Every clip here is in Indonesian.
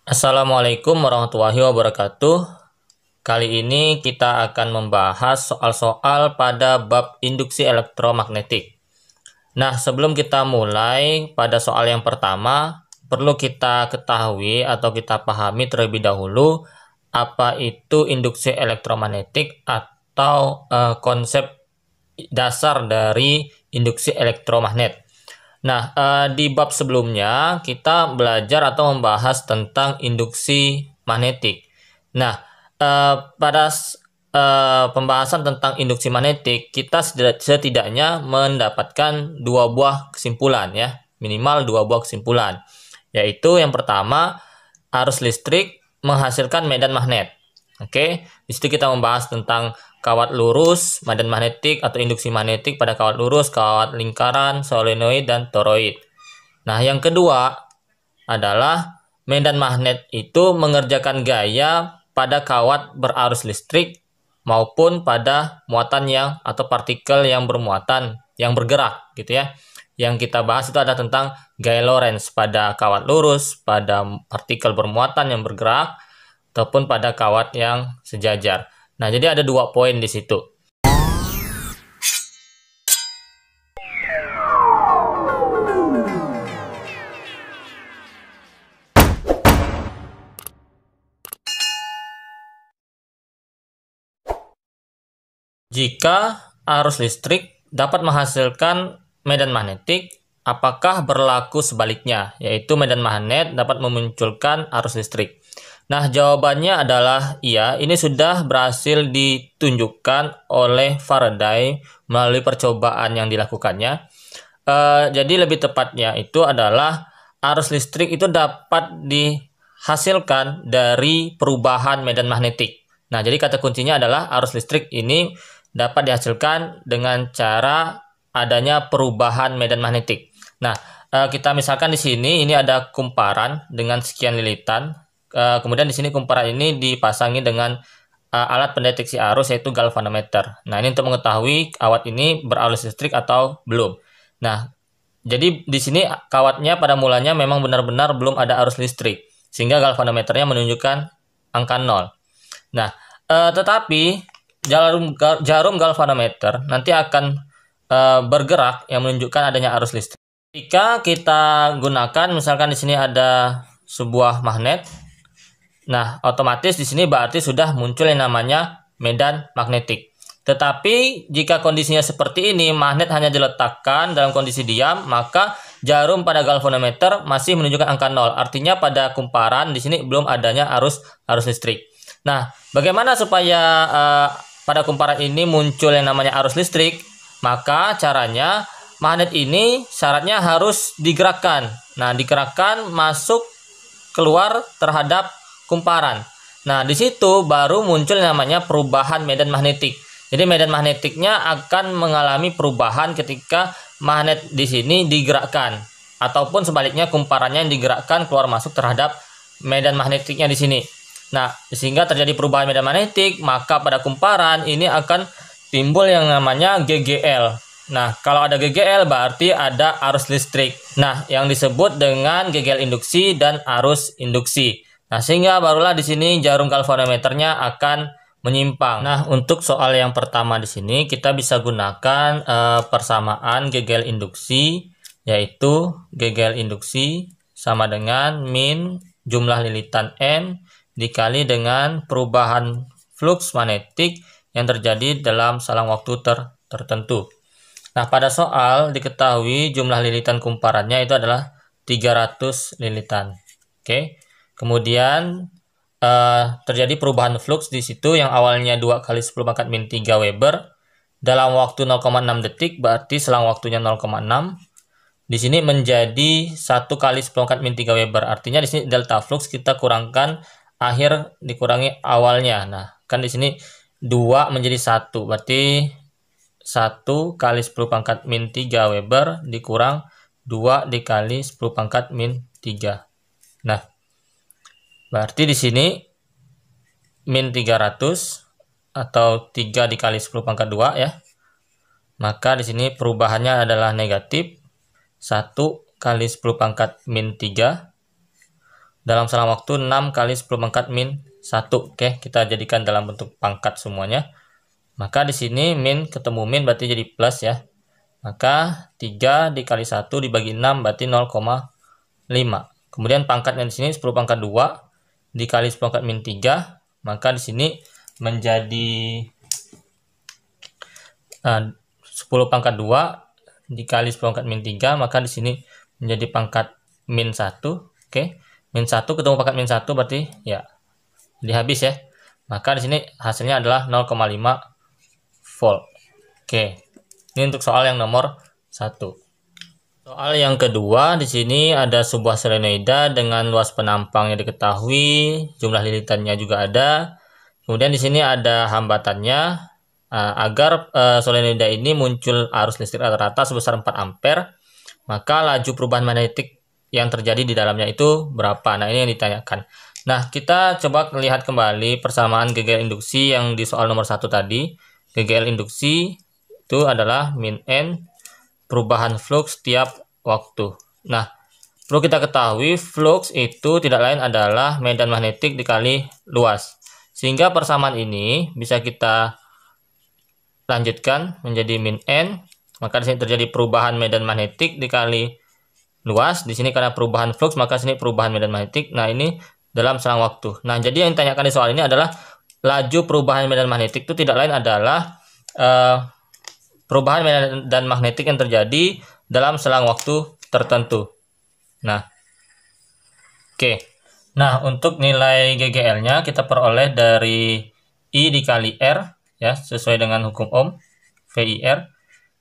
Assalamualaikum warahmatullahi wabarakatuh. Kali ini kita akan membahas soal-soal pada bab induksi elektromagnetik. Nah, sebelum kita mulai pada soal yang pertama, perlu kita ketahui atau kita pahami terlebih dahulu apa itu induksi elektromagnetik atau konsep dasar dari induksi elektromagnet. Nah, di bab sebelumnya kita belajar atau membahas tentang induksi magnetik. Nah, pada pembahasan tentang induksi magnetik, kita setidaknya mendapatkan dua buah kesimpulan ya, minimal dua buah kesimpulan. Yaitu yang pertama, arus listrik menghasilkan medan magnet. Oke, di situ kita membahas tentang kawat lurus, medan magnetik atau induksi magnetik pada kawat lurus, kawat lingkaran, solenoid, dan toroid. Nah, yang kedua adalah medan magnet itu mengerjakan gaya pada kawat berarus listrik maupun pada muatan yang atau partikel yang bermuatan, yang bergerak gitu ya. Yang kita bahas itu ada tentang gaya Lorentz pada kawat lurus, pada partikel bermuatan yang bergerak, ataupun pada kawat yang sejajar. Nah, jadi ada dua poin di situ. Jika arus listrik dapat menghasilkan medan magnetik, apakah berlaku sebaliknya, yaitu medan magnet dapat memunculkan arus listrik? Nah, jawabannya adalah iya. Ini sudah berhasil ditunjukkan oleh Faraday melalui percobaan yang dilakukannya. Jadi lebih tepatnya itu adalah arus listrik itu dapat dihasilkan dari perubahan medan magnetik. Nah, jadi kata kuncinya adalah arus listrik ini dapat dihasilkan dengan cara adanya perubahan medan magnetik. Nah, kita misalkan di sini ini ada kumparan dengan sekian lilitan. Kemudian di sini kumparan ini dipasangi dengan alat pendeteksi arus yaitu galvanometer. Nah, ini untuk mengetahui kawat ini berarus listrik atau belum. Nah, jadi di sini kawatnya pada mulanya memang benar-benar belum ada arus listrik, sehingga galvanometernya menunjukkan angka 0. Nah, tetapi jarum galvanometer nanti akan bergerak yang menunjukkan adanya arus listrik. Jika kita gunakan, misalkan di sini ada sebuah magnet. Nah, otomatis di sini berarti sudah muncul yang namanya medan magnetik. Tetapi jika kondisinya seperti ini, magnet hanya diletakkan dalam kondisi diam, maka jarum pada galvanometer masih menunjukkan angka 0. Artinya pada kumparan di sini belum adanya arus listrik. Nah, bagaimana supaya pada kumparan ini muncul yang namanya arus listrik? Maka caranya magnet ini syaratnya harus digerakkan. Nah, digerakkan masuk keluar terhadap kumparan. Nah, di situ baru muncul namanya perubahan medan magnetik. Jadi medan magnetiknya akan mengalami perubahan ketika magnet di sini digerakkan, ataupun sebaliknya kumparannya yang digerakkan keluar masuk terhadap medan magnetiknya di sini. Nah, sehingga terjadi perubahan medan magnetik, maka pada kumparan ini akan timbul yang namanya GGL. Nah, kalau ada GGL berarti ada arus listrik. Nah, yang disebut dengan GGL induksi dan arus induksi. Nah, sehingga barulah di sini jarum galvanometernya akan menyimpang. Nah, untuk soal yang pertama di sini kita bisa gunakan persamaan GGL induksi, yaitu GGL induksi sama dengan min jumlah lilitan N dikali dengan perubahan flux magnetik yang terjadi dalam selang waktu tertentu. Nah, pada soal diketahui jumlah lilitan kumparannya itu adalah 300 lilitan. Oke. Kemudian terjadi perubahan flux di situ yang awalnya 2 kali 10 pangkat min 3 Weber dalam waktu 0,6 detik, berarti selang waktunya 0,6. Di sini menjadi 1 kali 10 pangkat min 3 Weber. Artinya di sini delta flux kita kurangkan akhir dikurangi awalnya. Nah, kan di sini 2 menjadi 1, berarti 1 kali 10 pangkat min 3 Weber dikurang 2 dikali 10 pangkat min 3. Nah, berarti di sini min 300 atau 3 dikali 10 pangkat 2 ya. Maka di sini perubahannya adalah negatif 1 kali 10 pangkat min 3 dalam selang waktu 6 kali 10 pangkat min 1. Oke, kita jadikan dalam bentuk pangkat semuanya. Maka di sini min ketemu min berarti jadi plus ya. Maka 3 dikali 1 dibagi 6 berarti 0,5. Kemudian pangkatnya di sini 10 pangkat 2 dikali 10 pangkat min 3. Maka di sini menjadi 10 pangkat 2 dikali 10 pangkat min 3, maka di sini menjadi pangkat min 1. Oke. Min 1 ketemu pangkat min 1 berarti ya jadi habis ya. Maka di sini hasilnya adalah 0,5 volt. Oke. Ini untuk soal yang nomor 1. Soal yang kedua, di sini ada sebuah solenoida dengan luas penampang yang diketahui, jumlah lilitannya juga ada. Kemudian di sini ada hambatannya. Agar solenoida ini muncul arus listrik rata-rata sebesar 4 ampere, maka laju perubahan magnetik yang terjadi di dalamnya itu berapa? Nah, ini yang ditanyakan. Nah, kita coba lihat kembali persamaan GGL induksi yang di soal nomor 1 tadi. GGL induksi itu adalah min N perubahan flux tiap waktu. Nah, perlu kita ketahui flux itu tidak lain adalah medan magnetik dikali luas. Sehingga persamaan ini bisa kita lanjutkan menjadi min N, maka di sini terjadi perubahan medan magnetik dikali luas. Di sini karena perubahan flux, maka sini perubahan medan magnetik. Nah, ini dalam selang waktu. Nah, jadi yang ditanyakan di soal ini adalah laju perubahan medan magnetik itu tidak lain adalah perubahan medan magnetik yang terjadi dalam selang waktu tertentu. Nah, oke. Nah, untuk nilai GGL-nya kita peroleh dari I dikali R ya, sesuai dengan hukum Ohm, VIR.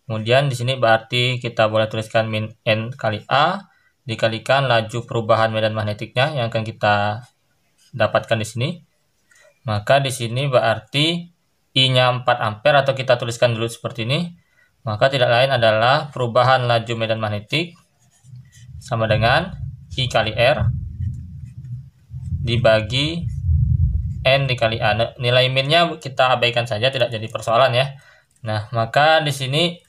Kemudian di sini berarti kita boleh tuliskan min N kali A dikalikan laju perubahan medan magnetiknya yang akan kita dapatkan di sini. Maka di sini berarti I-nya 4 ampere atau kita tuliskan dulu seperti ini. Maka tidak lain adalah perubahan laju medan magnetik sama dengan I kali R dibagi N dikali A. Nilai minnya kita abaikan saja, tidak jadi persoalan ya. Nah, maka di sini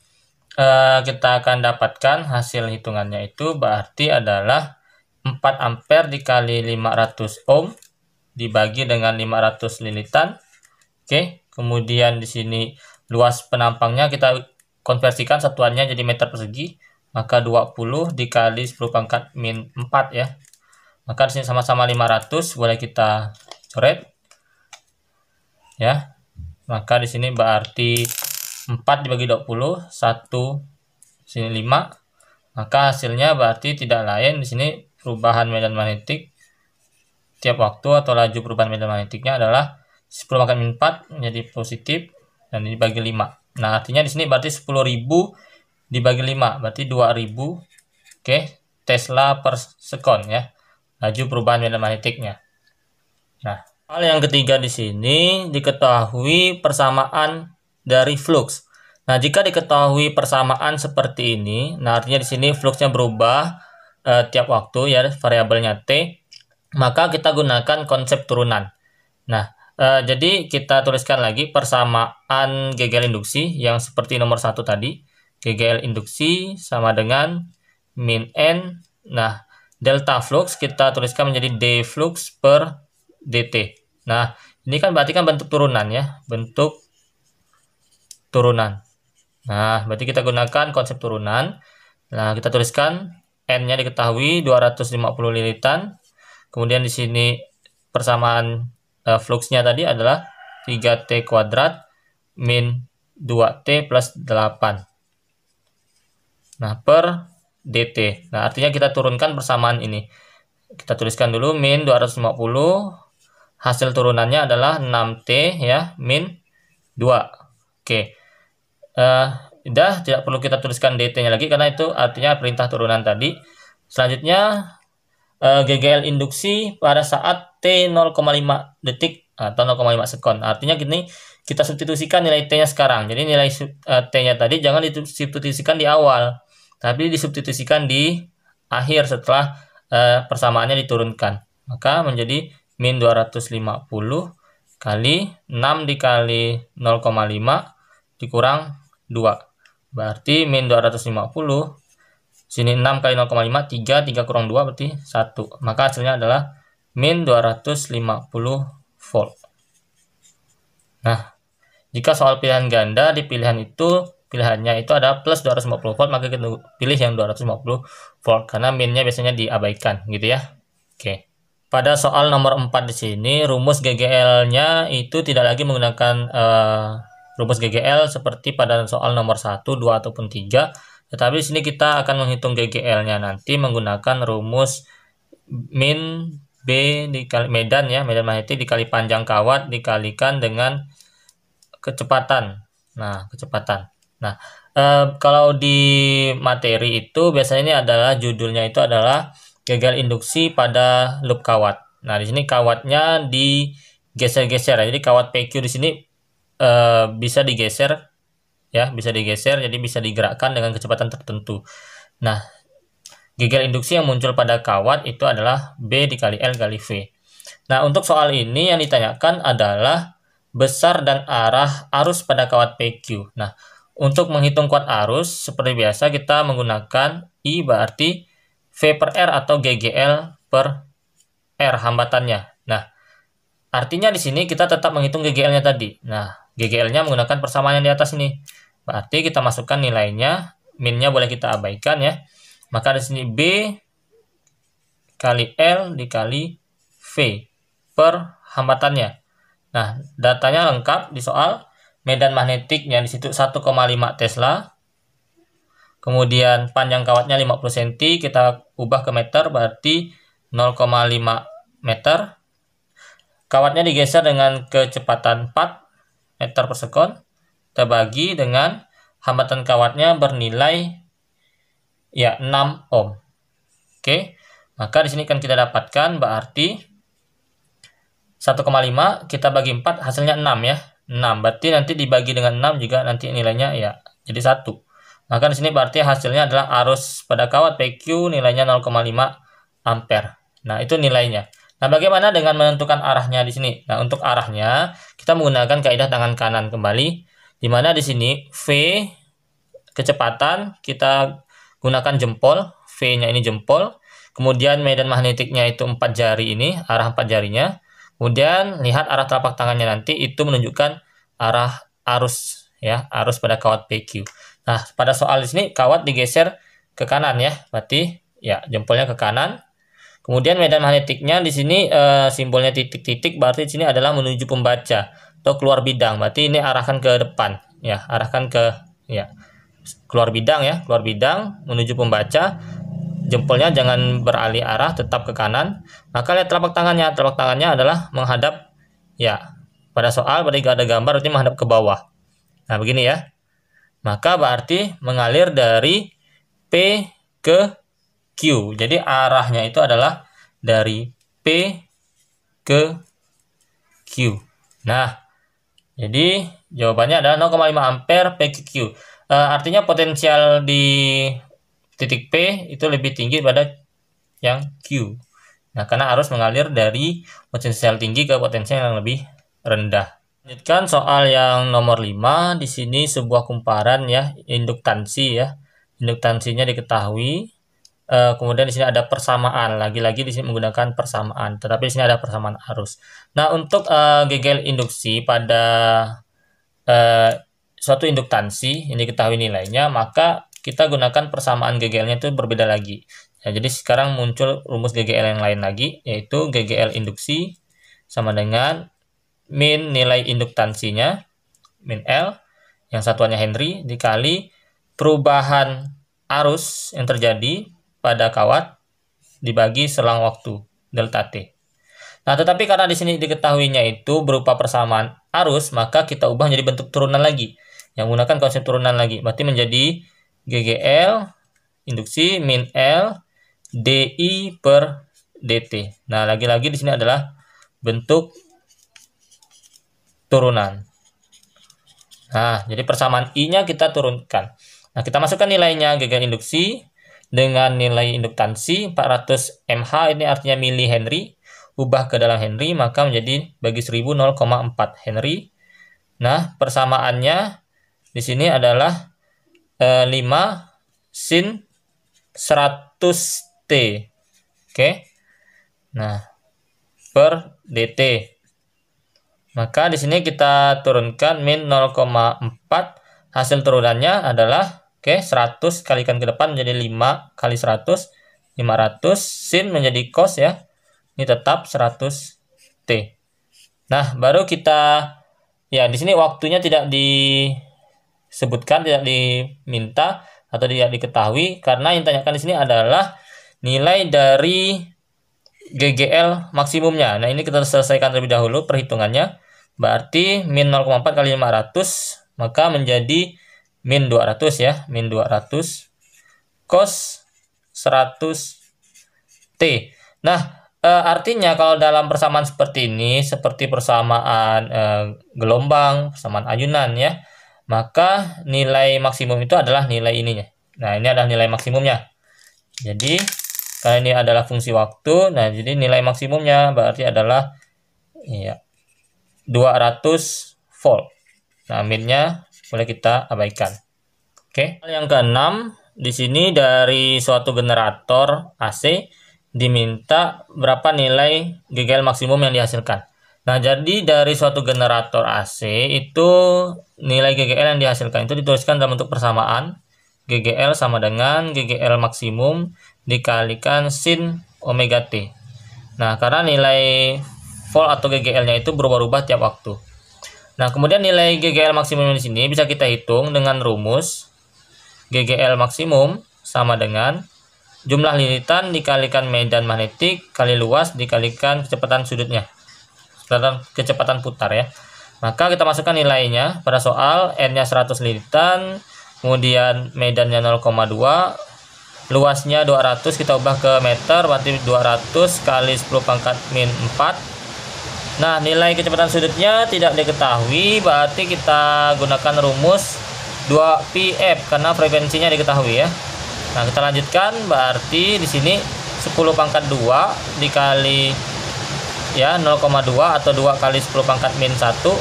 kita akan dapatkan hasil hitungannya itu berarti adalah 4 ampere dikali 500 ohm dibagi dengan 500 lilitan. Oke, kemudian di sini luas penampangnya kita konversikan satuannya jadi meter persegi, maka 20 dikali 10 pangkat min 4 ya. Maka di sini sama-sama 500, boleh kita coret. Ya, maka di sini berarti 4 dibagi 20, 1, sini 5, maka hasilnya berarti tidak lain di sini perubahan medan magnetik tiap waktu atau laju perubahan medan magnetiknya adalah 10 pangkat min 4 menjadi positif dan dibagi 5. Nah, artinya di sini berarti 10.000 dibagi 5 berarti 2.000 Tesla per sekon ya, laju perubahan medan magnetiknya. Nah, hal yang ketiga di sini diketahui persamaan dari flux. Nah, jika diketahui persamaan seperti ini, nah artinya di sini fluxnya berubah tiap waktu ya, variabelnya T, maka kita gunakan konsep turunan. Nah, jadi kita tuliskan lagi persamaan GGL induksi yang seperti nomor 1 tadi. GGL induksi sama dengan min N. Nah, delta flux kita tuliskan menjadi D flux per dt. Nah, ini kan berarti kan bentuk turunan ya, bentuk turunan. Nah, berarti kita gunakan konsep turunan. Nah, kita tuliskan N-nya diketahui 250 lilitan. Kemudian di sini persamaan fluxnya tadi adalah 3T kuadrat min 2T plus 8. Nah, per dt. Nah, artinya kita turunkan persamaan ini. Kita tuliskan dulu min 250. Hasil turunannya adalah 6T ya, min 2. Oke. Udah, tidak perlu kita tuliskan dt-nya lagi karena itu artinya perintah turunan tadi. Selanjutnya GGL induksi pada saat T 0,5 detik atau 0,5 sekon. Artinya gini, kita substitusikan nilai T-nya sekarang. Jadi nilai T-nya tadi jangan disubstitusikan di awal, tapi disubstitusikan di akhir setelah persamaannya diturunkan. Maka menjadi min 250 kali 6 dikali 0,5 dikurang 2. Berarti min 250. Sini 6 kali 0,5, 3 kurang 2 berarti 1. Maka hasilnya adalah min 250 volt. Nah, jika soal pilihan ganda di pilihan itu pilihannya itu ada plus 250 volt, maka kita pilih yang 250 volt karena minnya biasanya diabaikan gitu ya. Oke. Pada soal nomor 4 di sini rumus GGL-nya itu tidak lagi menggunakan rumus GGL seperti pada soal nomor 1, 2 ataupun 3, tetapi di sini kita akan menghitung GGL-nya nanti menggunakan rumus min B dikali medan ya, medan magnetik dikali panjang kawat dikalikan dengan kecepatan. Nah, kecepatan. Nah, kalau di materi itu biasanya ini adalah judulnya itu adalah gagal induksi pada loop kawat. Nah, di sini kawatnya digeser-geser. Jadi kawat PQ di sini bisa digeser ya, bisa digeser. Jadi bisa digerakkan dengan kecepatan tertentu. Nah, gagal induksi yang muncul pada kawat itu adalah B dikali L kali V. Nah, untuk soal ini yang ditanyakan adalah besar dan arah arus pada kawat PQ. Nah, untuk menghitung kuat arus, seperti biasa kita menggunakan I berarti V per R atau GGL per R hambatannya. Nah, artinya di sini kita tetap menghitung GGL-nya tadi. Nah, GGL-nya menggunakan persamaan yang di atas ini. Berarti kita masukkan nilainya, min-nya boleh kita abaikan ya. Maka di sini B kali L dikali V per hambatannya. Nah, datanya lengkap di soal. Medan magnetiknya di situ 1,5 Tesla. Kemudian panjang kawatnya 50 cm, kita ubah ke meter berarti 0,5 meter. Kawatnya digeser dengan kecepatan 4 meter per sekon. Kita bagi dengan hambatan kawatnya bernilai ya 6 ohm. Oke. Maka di sini kan kita dapatkan berarti 1,5 kita bagi 4 hasilnya 6 ya. 6 berarti nanti dibagi dengan 6 juga nanti nilainya ya jadi 1. Maka di sini berarti hasilnya adalah arus pada kawat PQ nilainya 0,5 ampere. Nah, itu nilainya. Nah, bagaimana dengan menentukan arahnya di sini? Nah, untuk arahnya kita menggunakan kaidah tangan kanan kembali, di mana di sini V kecepatan kita gunakan jempol, V-nya ini jempol. Kemudian medan magnetiknya itu 4 jari ini, arah 4 jarinya. Kemudian lihat arah telapak tangannya nanti itu menunjukkan arah arus ya, arus pada kawat PQ. Nah, pada soal di sini kawat digeser ke kanan ya, berarti ya jempolnya ke kanan. Kemudian medan magnetiknya di sini simbolnya titik-titik, berarti di sini adalah menuju pembaca atau keluar bidang. Berarti ini arahkan ke depan ya, arahkan ke ya keluar bidang ya, keluar bidang menuju pembaca. Jempolnya jangan beralih arah, tetap ke kanan. Maka lihat telapak tangannya adalah menghadap ya. Pada soal berarti ada gambar berarti menghadap ke bawah. Nah, begini ya. Maka berarti mengalir dari P ke Q. Jadi arahnya itu adalah dari P ke Q. Nah, jadi jawabannya adalah 0,5 ampere P ke Q. Artinya potensial di titik P itu lebih tinggi pada yang Q. Nah, karena arus mengalir dari potensial tinggi ke potensial yang lebih rendah. Lanjutkan soal yang nomor 5. Di sini sebuah kumparan ya, induktansi ya. Induktansinya diketahui. Kemudian di sini ada persamaan. Lagi-lagi di sini menggunakan persamaan, tetapi di sini ada persamaan arus. Nah, untuk GGL induksi pada suatu induktansi yang diketahui nilainya, maka kita gunakan persamaan GGL-nya itu berbeda lagi. Ya, jadi sekarang muncul rumus GGL yang lain lagi, yaitu GGL induksi sama dengan min nilai induktansinya, min L, yang satuannya Henry, dikali perubahan arus yang terjadi pada kawat dibagi selang waktu, delta T. Nah, tetapi karena di sini diketahuinya itu berupa persamaan arus, maka kita ubah menjadi bentuk turunan lagi, yang menggunakan konsep turunan lagi. Berarti menjadi GGL induksi min L DI per DT. Nah, lagi-lagi di sini adalah bentuk turunan. Nah, jadi persamaan I-nya kita turunkan. Nah, kita masukkan nilainya GGL induksi dengan nilai induktansi 400 mH, ini artinya mili Henry, ubah ke dalam Henry, maka menjadi bagi 1000 0,4 Henry. Nah, persamaannya di sini adalah 5 sin 100 T. Oke. Nah, per dt. Maka di sini kita turunkan min 0,4. Hasil turunannya adalah 100 kalikan ke depan menjadi 5 kali 100, 500 sin menjadi cos ya. Ini tetap 100 T. Nah, baru kita ya di sini waktunya tidak disebutkan, tidak diminta atau tidak diketahui karena yang ditanyakan di sini adalah nilai dari GGL maksimumnya. Nah, ini kita selesaikan terlebih dahulu perhitungannya. Berarti min 0,4 kali 500 maka menjadi min 200 ya, min 200 cos 100 T. Nah, artinya kalau dalam persamaan seperti ini, seperti persamaan gelombang, persamaan ayunan ya, maka nilai maksimum itu adalah nilai ininya. Nah, ini adalah nilai maksimumnya. Jadi, karena ini adalah fungsi waktu, nah jadi nilai maksimumnya berarti adalah ya, 200 volt. Nah, minnya boleh kita abaikan. Oke. Yang keenam, di sini dari suatu generator AC diminta berapa nilai GGL maksimum yang dihasilkan. Nah, jadi dari suatu generator AC itu nilai GGL yang dihasilkan itu dituliskan dalam bentuk persamaan. GGL sama dengan GGL maksimum dikalikan sin omega T. Nah, karena nilai volt atau GGL-nya itu berubah-ubah tiap waktu. Nah, kemudian nilai GGL maksimum di sini bisa kita hitung dengan rumus GGL maksimum sama dengan jumlah lilitan dikalikan medan magnetik kali luas dikalikan kecepatan sudutnya, kecepatan putar ya. Maka kita masukkan nilainya pada soal, N-nya 100 lilitan, kemudian medannya 0,2, luasnya 200, kita ubah ke meter, berarti 200 kali 10 pangkat min 4. Nah, nilai kecepatan sudutnya tidak diketahui, berarti kita gunakan rumus 2πf karena frekuensinya diketahui ya. Nah, kita lanjutkan, berarti di sini 10 pangkat 2 dikali ya 0,2 atau 2 kali 10 pangkat min 1.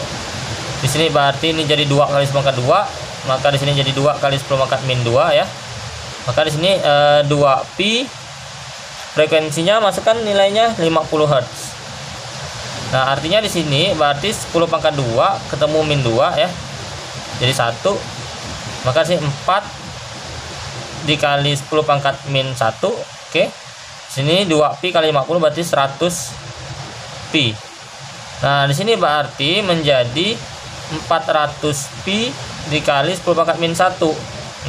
Di sini berarti ini jadi 2 kali 10 pangkat 2, maka di sini jadi 2 kali 10 pangkat min 2 ya. Maka di sini 2π frekuensinya masukkan nilainya 50 Hz. Nah, artinya di sini berarti 10 pangkat 2 ketemu min 2 ya. Jadi 1. Maka sih 4 dikali 10 pangkat min 1. Oke. Sini 2π kali 50 berarti 100π. Nah, di sini berarti menjadi 400π dikali 10 pangkat min 1.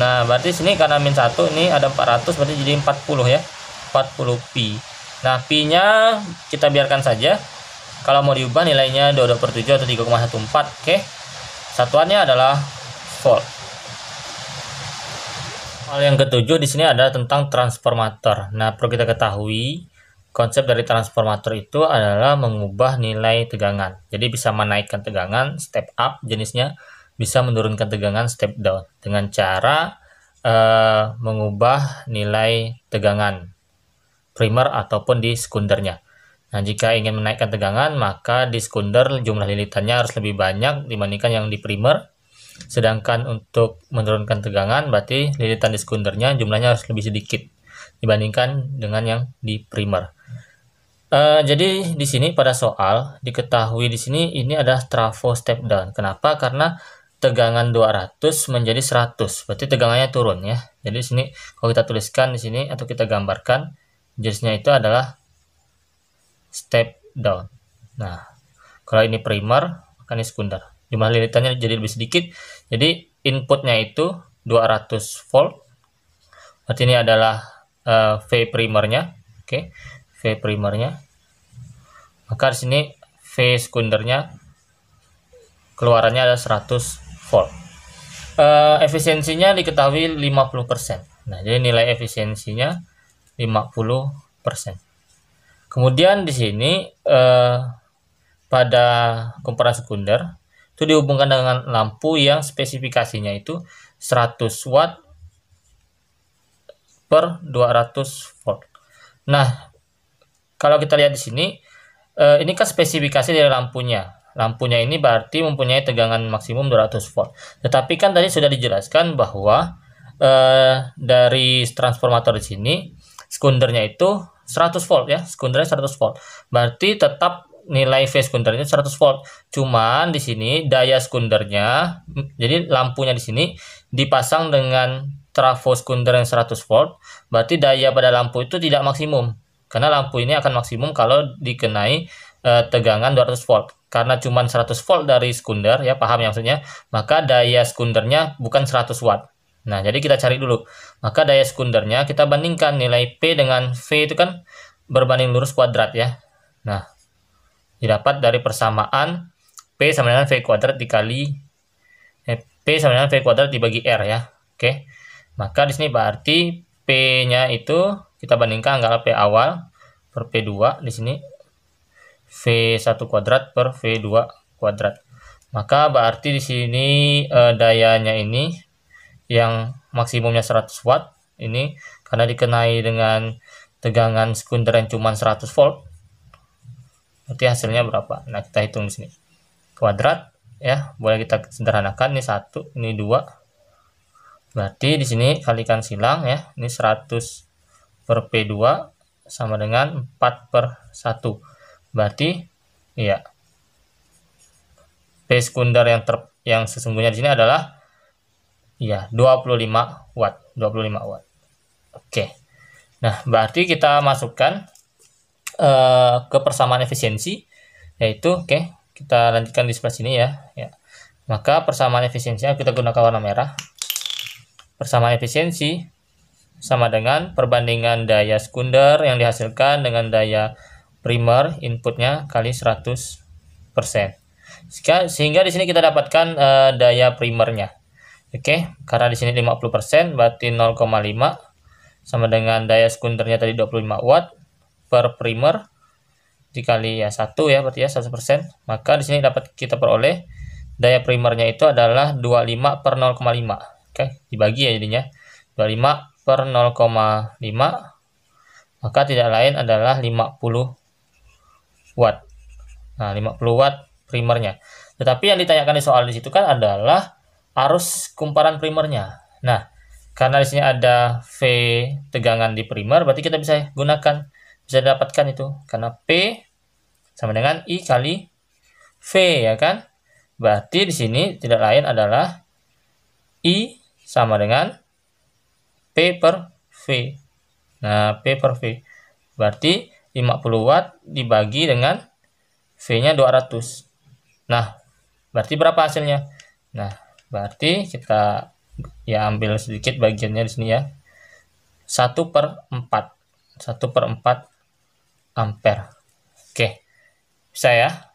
Nah, berarti sini karena min 1 ini ada 400 berarti jadi 40 ya. 40π. Nah, pi-nya kita biarkan saja. Kalau mau diubah nilainya 22/7 atau 3,14. Oke. Satuannya adalah volt. Hal yang ketujuh di sini adalah tentang transformator. Nah, perlu kita ketahui konsep dari transformator itu adalah mengubah nilai tegangan. Jadi bisa menaikkan tegangan step up jenisnya, bisa menurunkan tegangan step down dengan cara mengubah nilai tegangan primer ataupun di sekundernya. Nah, jika ingin menaikkan tegangan, maka di sekunder jumlah lilitannya harus lebih banyak dibandingkan yang di primer. Sedangkan untuk menurunkan tegangan, berarti lilitan di sekundernya jumlahnya harus lebih sedikit dibandingkan dengan yang di primer. Jadi di sini pada soal diketahui di sini ini adalah trafo step down. Kenapa? Karena tegangan 200 menjadi 100, berarti tegangannya turun ya. Jadi di sini kalau kita tuliskan di sini atau kita gambarkan, jenisnya itu adalah step down. Nah, kalau ini primer, maka ini sekunder. Jumlah lilitannya jadi lebih sedikit. Jadi inputnya itu 200 volt. Berarti ini adalah V primernya. Oke, V primernya. Maka di sini V sekundernya keluarannya ada 100 volt. Efisiensinya diketahui 50%. Nah, jadi nilai efisiensinya 50%. Kemudian di sini pada kumparan sekunder itu dihubungkan dengan lampu yang spesifikasinya itu 100 watt per 200 volt. Nah, kalau kita lihat di sini, ini kan spesifikasi dari lampunya. Lampunya ini berarti mempunyai tegangan maksimum 200 volt. Tetapi kan tadi sudah dijelaskan bahwa dari transformator di sini, sekundernya itu 100 volt ya, sekundernya 100 volt. Berarti tetap nilai V sekundernya 100 volt. Cuman di sini daya sekundernya, jadi lampunya di sini dipasang dengan trafo sekunder yang 100 volt, berarti daya pada lampu itu tidak maksimum. Karena lampu ini akan maksimum kalau dikenai tegangan 200 volt. Karena cuma 100 volt dari sekunder, ya paham ya maksudnya, maka daya sekundernya bukan 100 watt. Nah, jadi kita cari dulu. Maka daya sekundernya kita bandingkan nilai P dengan V itu kan berbanding lurus kuadrat ya. Nah, didapat dari persamaan P sama dengan V kuadrat dikali P sama dengan V kuadrat dibagi R ya. Oke. Maka di sini berarti P-nya itu kita bandingkan anggaplah P awal per P2 di sini V1 kuadrat per V2 kuadrat. Maka berarti di sini dayanya ini yang maksimumnya 100 watt ini karena dikenai dengan tegangan sekunder yang cuma 100 volt. Berarti hasilnya berapa? Nah, kita hitung di sini. Kuadrat ya, boleh kita sederhanakan, ini 1, ini 2. Berarti di sini kalikan silang ya, ini 100 per P2 sama dengan 4 per 1. Berarti iya. P sekunder yang sesungguhnya di sini adalah iya, 25 watt, 25 watt. Oke. Nah, berarti kita masukkan ke persamaan efisiensi yaitu kita lanjutkan di sebelah sini ya. Maka persamaan efisiensinya kita gunakan warna merah. Persamaan efisiensi sama dengan perbandingan daya sekunder yang dihasilkan dengan daya primer inputnya kali 100%. Sehingga di sini kita dapatkan daya primernya. Karena di sini 50% berarti 0,5 sama dengan daya sekundernya tadi 25 watt per primer dikali ya 1 ya, berarti ya 100%. Maka di sini dapat kita peroleh daya primernya itu adalah 25 per 0,5. Dibagi ya jadinya 25 per 0,5, maka tidak lain adalah 50 watt. Nah, 50 watt primernya. Tetapi yang ditanyakan di soal di situ kan adalah arus kumparan primernya. Nah, karena di sini ada V tegangan di primer, berarti kita bisa dapatkan itu karena P sama dengan I kali V ya kan. Berarti di sini tidak lain adalah I sama dengan P per V. Nah, P per V. Berarti 50 watt dibagi dengan V-nya 200. Nah, berarti berapa hasilnya? Nah, berarti kita ya ambil sedikit bagiannya di sini ya. 1/4. 1/4 ampere. Oke. Bisa ya?